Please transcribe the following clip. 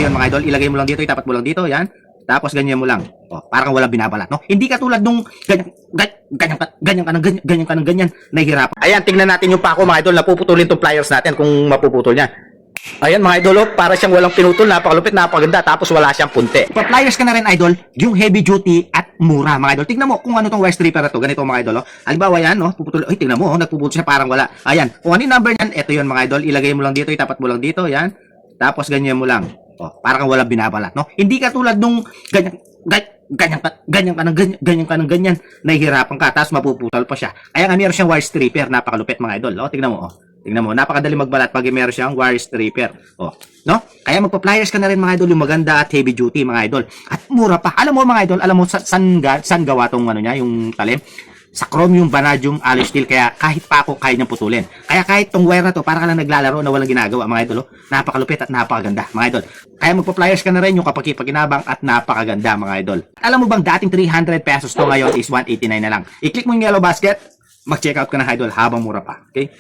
yun mga idol, ilagay mo lang dito, itapat mo lang dito, yan. Tapos ganyan mo lang. Oh, parang walang binabalat, no? Hindi katulad nung ganyan, nahihirapan. Ayan, tingnan natin yung pako mga idol, napuputulin tong pliers natin kung mapuputol niya. Ayan mga idol, oh, para siyang walang pinutol, napakalupit, napakaganda, tapos wala siyang punte. Pa-pliers ka na rin idol, yung heavy duty at mura mga idol. Tingnan mo kung ano tong wire stripper na to, ganito mga idol, oh. Halimbawa yan, oh, puputol, ay tingnan mo, oh, nagpuputol siya parang wala. Ayan, kung ano yung number niyan, ito yun mga idol, ilagay mo lang dito, itapat mo lang dito, yan. Tapos ganyan mo lang. Oh, parang walang binabalat, no? Hindi katulad nung ganyan, nahihirapan ka, tapos mapuputol pa siya. Kaya nga meron siyang wire stripper, napakalupit mga idol, oh. Tingnan mo, oh. Tingnan mo, napakadali magbalat pag meron siyang wire stripper. Oh, no? Kaya magpa-pliers ka na rin mga idol, yung maganda at heavy duty mga idol. At mura pa. Alam mo mga idol, alam mo saan gawa tong ano niya, yung talim? Sa chromium vanadium alloy steel, kaya kahit pa ako kaya niyang putulin. Kaya kahit tong wire na to, para ka lang naglalaro na walang ginagawa mga idol, oh. Napakalupit at napakaganda mga idol. Kaya magpa-pliers ka na rin yung kapag-pakinabang at napakaganda mga idol. Alam mo bang dating 300 pesos to, ngayon is 189 na lang. I-click mo yung yellow basket, mag-check out ka na idol habang mura pa. Okay?